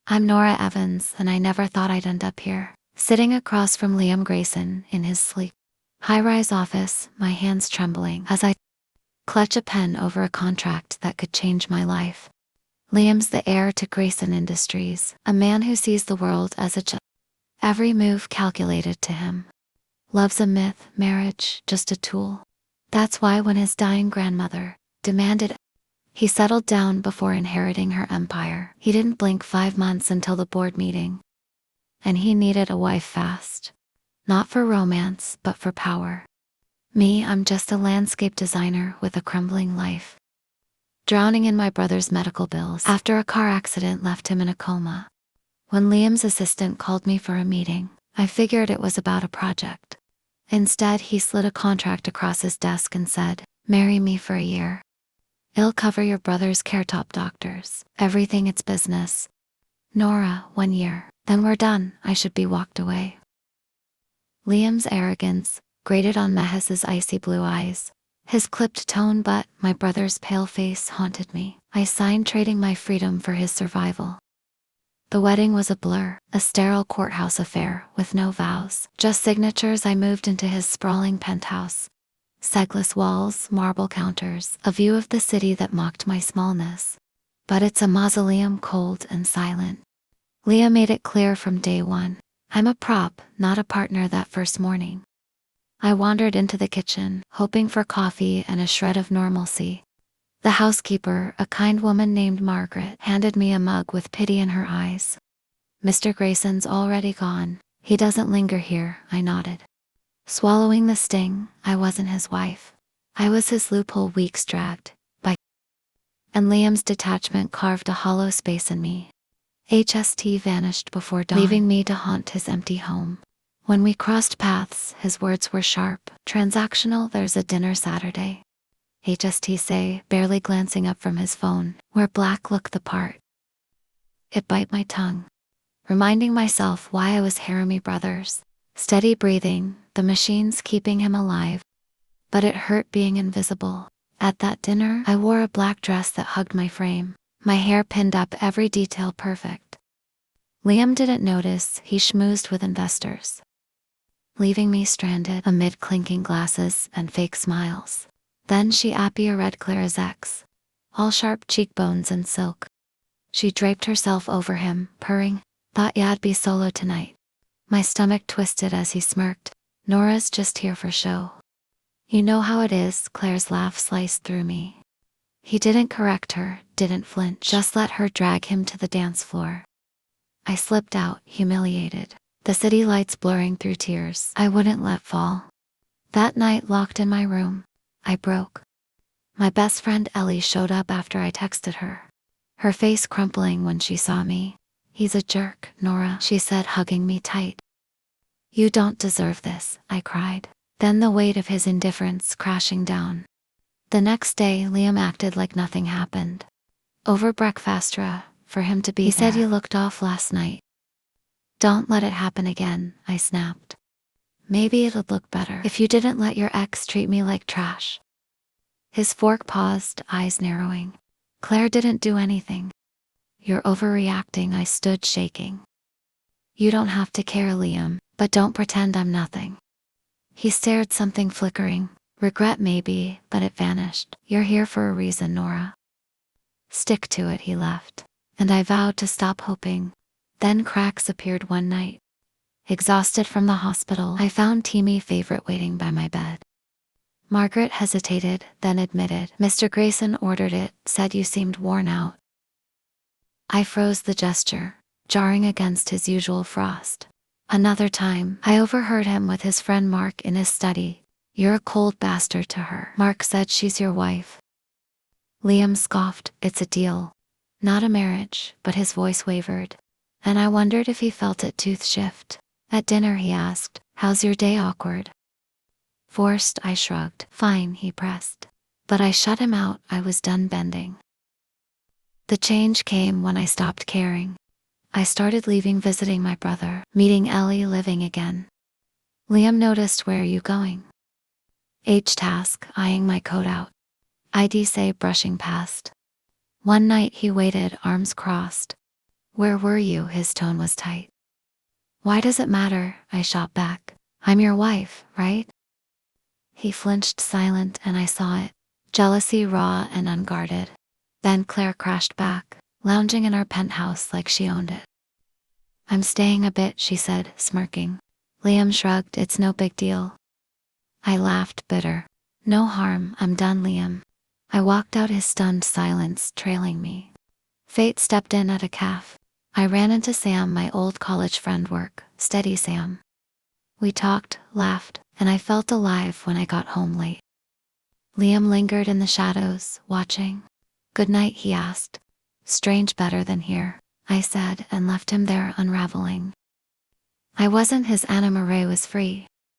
I'm Nora Evans, and I never thought I'd end up here, sitting across from Liam Grayson in his sleek, high-rise office, my hands trembling as I clutch a pen over a contract that could change my life. Liam's the heir to Grayson Industries, a man who sees the world as a every move calculated to him. Love's a myth, marriage just a tool. That's why when his dying grandmother demanded he settled down before inheriting her empire. He didn't blink 5 months until the board meeting. And he needed a wife fast. Not for romance, but for power. Me, I'm just a landscape designer with a crumbling life. Drowning in my brother's medical bills after a car accident left him in a coma. When Liam's assistant called me for a meeting, I figured it was about a project. Instead, he slid a contract across his desk and said, "Marry me for a year. It'll cover your brother's care, top doctors, everything, it's business." Nora, 1 year. Then we're done. I should be walked away. Liam's arrogance grated on Mehes's icy blue eyes. His clipped tone, but my brother's pale face haunted me. I signed, trading my freedom for his survival. The wedding was a blur, a sterile courthouse affair with no vows, just signatures. I moved into his sprawling penthouse. Segless walls, marble counters, a view of the city that mocked my smallness. But it's a mausoleum, cold and silent. Liam made it clear from day one. I'm a prop, not a partner. That first morning, I wandered into the kitchen, hoping for coffee and a shred of normalcy. The housekeeper, a kind woman named Margaret, handed me a mug with pity in her eyes. "Mr. Grayson's already gone. He doesn't linger here," I nodded. Swallowing the sting, I wasn't his wife. I was his loophole weeks dragged by. And Liam's detachment carved a hollow space in me. HST vanished before dawn, leaving me to haunt his empty home. When we crossed paths, his words were sharp, transactional. "There's a dinner Saturday." HST say, barely glancing up from his phone, where black looked the part. It bit my tongue, reminding myself why I was Harami Brothers. Steady breathing, the machines keeping him alive. But it hurt being invisible. At that dinner, I wore a black dress that hugged my frame, my hair pinned up, every detail perfect. Liam didn't notice. He schmoozed with investors, leaving me stranded amid clinking glasses and fake smiles. Then she Appia read Clara's ex, all sharp cheekbones and silk. She draped herself over him, purring, "Thought y'ad be solo tonight." My stomach twisted as he smirked. "Nora's just here for show." "You know how it is." Claire's laugh sliced through me. He didn't correct her, didn't flinch, just let her drag him to the dance floor. I slipped out, humiliated, the city lights blurring through tears I wouldn't let fall. That night, locked in my room, I broke. My best friend Ellie showed up after I texted her, her face crumpling when she saw me. "He's a jerk, Nora," she said, hugging me tight. "You don't deserve this," I cried. Then the weight of his indifference crashing down. The next day, Liam acted like nothing happened. Over breakfastra, for him to be there. He said, "You looked off last night." "Don't let it happen again," I snapped. "Maybe it'd look better if you didn't let your ex treat me like trash." His fork paused, eyes narrowing. "Claire didn't do anything." "You're overreacting." I stood shaking. "You don't have to care, Liam, but don't pretend I'm nothing." He stared, something flickering. "Regret maybe, but it vanished. You're here for a reason, Nora. Stick to it." He left, and I vowed to stop hoping. Then cracks appeared one night. Exhausted from the hospital, I found Teamy favorite waiting by my bed. Margaret hesitated, then admitted, "Mr. Grayson ordered it, said you seemed worn out." I froze, the gesture jarring against his usual frost. Another time, I overheard him with his friend Mark in his study. "You're a cold bastard to her." Mark said, "She's your wife." Liam scoffed, "It's a deal. Not a marriage," but his voice wavered, and I wondered if he felt it tooth shift. At dinner he asked, "How's your day?" Awkward. Forced, I shrugged. "Fine," he pressed. But I shut him out. I was done bending. The change came when I stopped caring. I started leaving, visiting my brother, meeting Ellie, living again. Liam noticed, "Where are you going?" Task, eyeing my coat out. ID say, brushing past. One night he waited, arms crossed. Where were you? His tone was tight. Why does it matter? I shot back. I'm your wife, right? He flinched, silent, and I saw it. Jealousy, raw and unguarded. Then Claire crashed back, lounging in our penthouse like she owned it. I'm staying a bit, she said, smirking. Liam shrugged. It's no big deal. I laughed, bitter. No harm, I'm done, Liam. I walked out, his stunned silence trailing me. Fate stepped in at a calf. I ran into Sam, my old college friend. Work, steady, Sam. We talked, laughed, and I felt alive when I got home late. Liam lingered in the shadows, watching. Good night, he asked. Strange, better than here, I said, and left him there unraveling. I wasn't his Anna Marie was free.